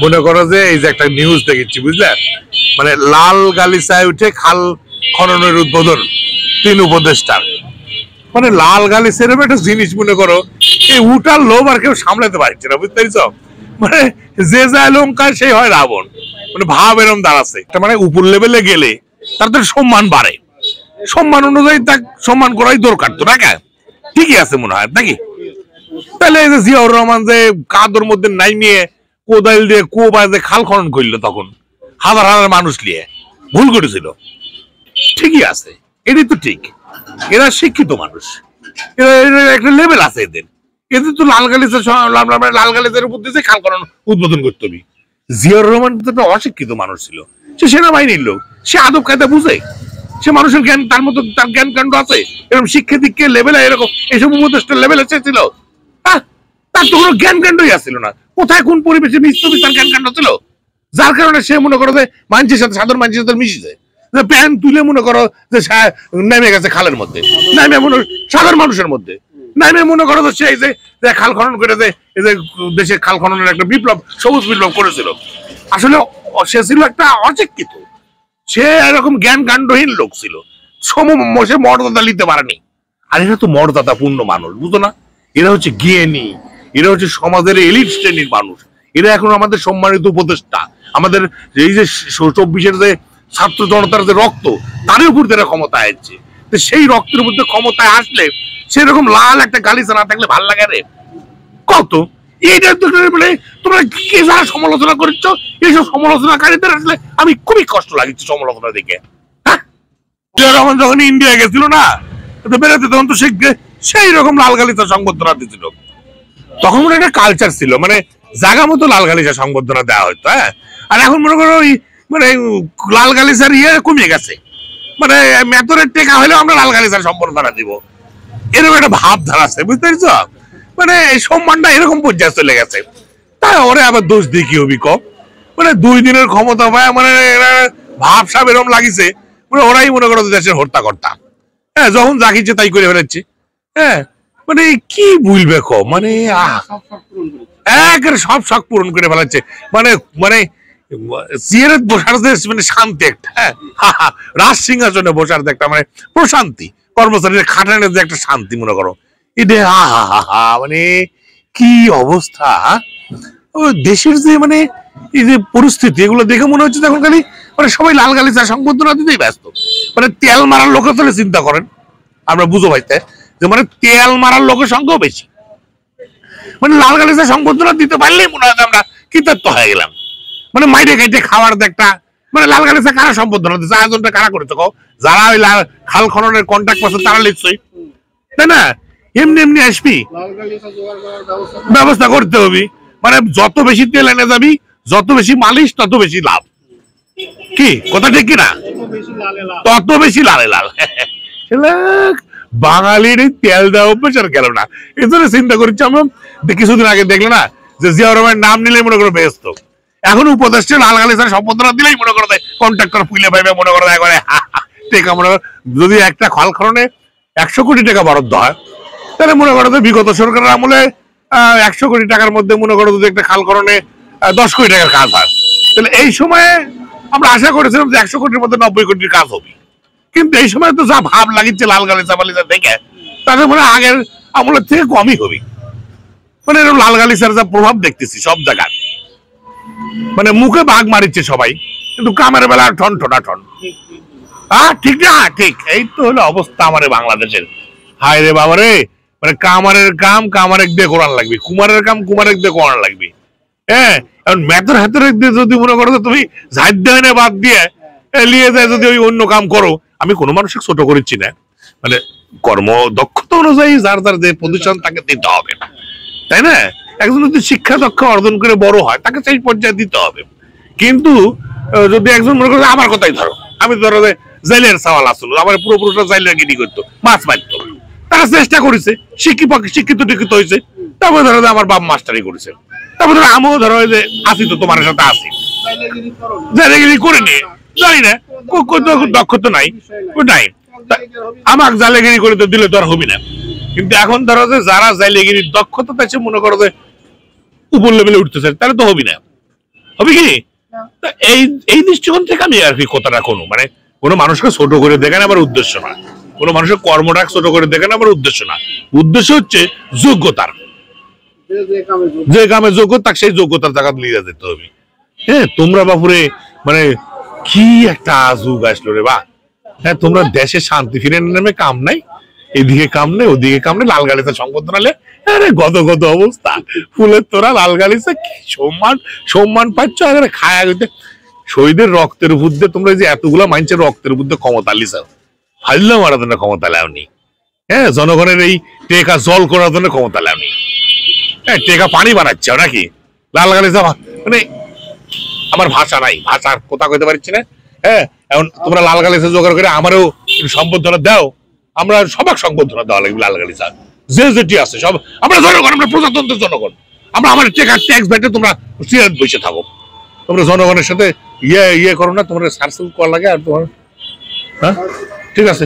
মনে করো যে এই যে একটা নিউজ দেখেছি বুঝলে, মানে লাল গালিচায় উঠে খাল খননের উদ্বোধন 3 উপদেষ্টার। মানে লাল গালিচা এরকম একটা জিনিস মনে করো, এই উঠার লোভ আর কেউ সামলাতে পারছে না, বুঝতে পারছো? মানে যে যা লঙ্কায় সেই হয় রাবণ, মানে ভাব এরকম দাঁড়াচ্ছে। মানে উপর লেভেলে গেলে তাদের সম্মান বাড়ে, সম্মান অনুযায়ী তাকে সম্মান করাই দরকার তো, নাকি? ঠিকই আছে মনে হয় নাকি? তাহলে এই যে জিয়াউর রহমান যে কাদর মধ্যে নাইমিয়ে কোদাল দিয়ে কোবায় যে খাল খনন করলো, তখন হাজার হাজার মানুষ নিয়ে ভুল করেছিল, ঠিকই আছে, এটাই তো ঠিক। এরা শিক্ষিত মানুষ, এরা একটা লেভেল আছে এদের। এদের তো লাল গালিচার উপর দিয়ে খাল খনন উদ্বোধন করতে হবে। জিয়াউর রহমান তো একটা অশিক্ষিত মানুষ ছিল, সে সেনাবাহিনীর লোক, সে আদব কায়দা বুঝে, সে মানুষের জ্ঞান, তার মতো তার জ্ঞান কাণ্ড আছে। এরকম শিক্ষা দীক্ষা লেভেলে এরকম এইসব উপদেষ্টার লেভেলে ছিল, হ্যাঁ? তার তো কোনো জ্ঞান কাণ্ডই আসছিল না। কোথায় কোন পরিবেশে মিশতে তার জ্ঞান কাণ্ড ছিল, যার কারণে সে মনে করো যে মানুষের সাথে, সাধারণ মানুষের সাথে মিশেছে। প্যান্ট তুলে মনে করো যে নেমে গেছে খালের মধ্যে, নামে মনে সাধারণ মানুষের মধ্যে নামে মনে করো যে সেই যে খাল খনন করে যে এই যে দেশে খাল খননের একটা বিপ্লব, সবুজ বিপ্লব করেছিল। আসলে সে ছিল একটা অশিক্ষিত, সে এরকম জ্ঞান কাণ্ডহীন লোক ছিল, সে মর্যাদা নিতে পারেনি। আর এরা তো মর্যাদা পূর্ণ মানুষ, বুঝো না? এরা হচ্ছে জ্ঞানী, এরা হচ্ছে সমাজের এলিট শ্রেণীর মানুষ। এরা এখন আমাদের সম্মানিত উপদেষ্টা, আমাদের এই যে 24-এর যে ছাত্র জনতার যে রক্ত, তার উপর এরা ক্ষমতায় আসছে। তো সেই রক্তের মধ্যে ক্ষমতায় আসলে সেরকম লাল একটা গালিচা না থাকলে ভাল লাগে রে কত? এইটা তো বলে তোমরা কে যারা সমালোচনা করছো, এইসব সমালোচনাকারীদের আসলে আমি খুবই কষ্ট লাগছে সমালোচনা দেখে। হ্যাঁ, রহমান যখন ইন্ডিয়া গেছিল না বেরোতে, তখন তো সেই রকম লাল গালিচা সংবর্ধনা দিয়েছিল। তখন মনে একটা কালচার ছিল, মানে জায়গা মতো লাল গালিচা সংবর্ধনা দেওয়া হইতো। হ্যাঁ, আর এখন মনে করো ওই মানে লাল গালিচার কমে গেছে, মানে মেতরের টেকা হলেও আমরা লাল গালিচার সম্বর্ধনা দিব, এরকম একটা ভাব ধারাচ্ছে, বুঝতে পারছ? মানে এই সম্মানটা এরকম পর্যায়ে চলে গেছে। তাই ওরে আবার দোষ দিয়ে কি হবি কম? মানে 2 দিনের ক্ষমতা পায়, মানে ভাব সাব এরকম লাগিছে, মানে ওরাই মনে করো দেশের হর্তাকর্তা। হ্যাঁ, যখন যা খিচ্ছে তাই করে ফেলেছে। হ্যাঁ, মানে কি বলবে কম, মানে সব শখ পূরণ করে ফেলাচ্ছে। মানে মানে চেয়ারে বসার মানে শান্তি একটা, হ্যাঁ, রাজ সিংহাসনে বসার একটা মানে প্রশান্তি, কর্মচারীর খাটানোর যে একটা শান্তি মনে করো, এটা মানে কি অবস্থা দেশের, যে মানে এই যে পরিস্থিতি, এগুলো দেখে মনে হচ্ছে এখন খালি মানে সবাই লাল গালিচা সংবর্ধনা দিতেই ব্যস্ত। মানে তেল মারার লোকের তাহলে চিন্তা করেন, আমরা বুঝো ভাইতে যে মানে তেল মারার লোকের সংখ্যাও বেশি। মানে লাল গালিচা সংবর্ধনা দিতে পারলেই মনে হয় আমরা কৃতার্থ হয়ে গেলাম। মানে মাইরে খাইতে খাওয়ার একটা, মানে লাল গালিচা কারা সম্বর্ধনা দিচ্ছে, আয়োজনটা কারা করেছে কও? যারা ওই খাল খননের কন্ট্রাক্ট পাচ্ছে তারা লিখছই, তাই না? এমনি এমনি আসবি, ব্যবস্থা করতে হবে। মানে যত বেশি তেল এনে যাবি, যত বেশি মালিশ, তত বেশি লাভ। কি কথা ঠিক কিনা? তত বেশি লালে লাল। বাঙালির তেল দেওয়া অভ্যাস আর গেল না, এই জন্য চিন্তা করছি আমরা। কিছুদিন আগে দেখলে না যে জিয়াউর রহমানের নাম নিলে মনে করো ব্যস্ত, এখন উপদেষ্টা লাল গালিচার সম্বোধনা দিলেই মনে করো কন্ট্রাক্টর ফুলে পাইবে, মনে করো একবারে টেকা। মনে করো যদি একটা খাল খননে 100 কোটি টাকা বরাদ্দ হয়, তাহলে মনে করো বিগত সরকারের আমলে 100 কোটি টাকার মধ্যে মনে করো যদি একটা খাল খননে 10 কোটি টাকার কাজ হয়, তাহলে এই সময়ে আমরা আশা করেছিলাম যে 100 কোটির মধ্যে 90 কোটির কাজ হবে। কিন্তু এই সময় তো যা ভাব লাগিচ্ছে লাল গালিচা বালিচা দেখে, তাদের মনে আগের আমলের থেকে কমই হবে। মানে এরকম লাল গালিচার যা প্রভাব দেখতেছি সব জায়গায়, মানে মুখে বাঘ মারিচ্ছে সবাই, কিন্তু কামের বেলা ঠন ঠোনা ঠন। হ্যাঁ, ঠিক না? ঠিক এই তো হলো অবস্থা আমাদের বাংলাদেশের। হায় রে বাবা রে, মানে কামারের কাম কামারেক দিয়ে করার লাগবে, কুমারের কাম কুমারেক দিয়ে করার লাগবে। হ্যাঁ, এখন মেথর হাতের দিয়ে যদি মনে করো তুমি ঝাড় দেয় বাদ দিয়ে নিয়ে যায়, যদি ওই অন্য কাম করো, আমি কোনো মানুষকে ছোট করছি না, মানে কর্ম দক্ষতা অনুযায়ী যার যার যে পজিশন তাকে দিতে হবে, তাই না? একজন যদি শিক্ষা দক্ষ অর্জন করে বড় হয়, তাকে সেই পর্যায়ে দিতে হবে। কিন্তু যদি একজন মনে করো, আমার কথাই ধরো, আমি ধরো যে জেলের সওয়াল আসলো, আমার পুরোপুরোটা জেলের গিরি করতো, মাছ মারতো, তারা চেষ্টা করেছে, শিক্ষিত টিক্ষিত হয়েছে। তারপরে ধরো আমার বাপ মাস্টারি করেছে, তারপরে ধরো আমিও ধরো যে আসি, তো তোমার সাথে আসি, জেলেগিরি করে নিয়ে জানি না, দক্ষতা নাই নাই, আমাকে জালেগিরি করে তো দিলে তো আর হবি না। কিন্তু এখন ধরো যে যারা জালেগিরির দক্ষতা আছে, মনে করো যে উপর লেভেলে উঠতে চাই, তাহলে তো হবি না, হবে কি? এই এই দৃষ্টিকোণ থেকে আমি আর কি কথাটা মানে কোনো মানুষকে ছোট করে দেখেন আমার উদ্দেশ্য না, কোনো মানুষের কর্মটা ছোট করে দেখেন আমার উদ্দেশ্য না। উদ্দেশ্য হচ্ছে যোগ্যতার, যে কামে যোগ্য তাকে সেই যোগ্যতার জায়গা নিয়ে যেতে হবে। হ্যাঁ, তোমরা বাপুরে মানে কি একটা যুগ আসলো রে বা। হ্যাঁ, তোমরা দেশে শান্তি ফিরে নেমে কাম নাই, এদিকে কাম নেই ওদিকে কাম নেই, লাল গালিচা সংবর্ধনালে আরে গদ গদ অবস্থা, ফুলের তোরা লাল গালিচা কি সম্মান সম্মান পাচ্ছ, আরে খায়া গেতে শহীদের রক্তের উপর দিয়ে তোমরা যে এতগুলা মানুষের রক্তের উপর দিয়ে ক্ষমতা লিসাও, ফাইল্লা মারার জন্য ক্ষমতা লাওনি। হ্যাঁ, জনগণের এই টেকা জল করার জন্য ক্ষমতা লাওনি। হ্যাঁ, টেকা পানি বানাচ্ছ নাকি লাল গালিচা, মানে আমার ভাষা নাই, ভাষার কথা কইতে পারছি না। হ্যাঁ, এখন তোমরা লাল গালিচা জোগাড় করে আমারও সম্বর্ধনা দাও, আমরা সবাক সংবর্ধনা দেওয়া লাগবে লাল গালিচা, যে যেটি আছে সব। আমরা জনগণ, আমরা প্রজাতন্ত্রের জনগণ, আমরা আমার টেকা ট্যাক্স ব্যাটে তোমরা সিরাত বসে থাকো, তোমরা জনগণের সাথে ইয়ে করো না, তোমরা সার্সেল করা লাগে আর তোমার। হ্যাঁ, ঠিক আছে।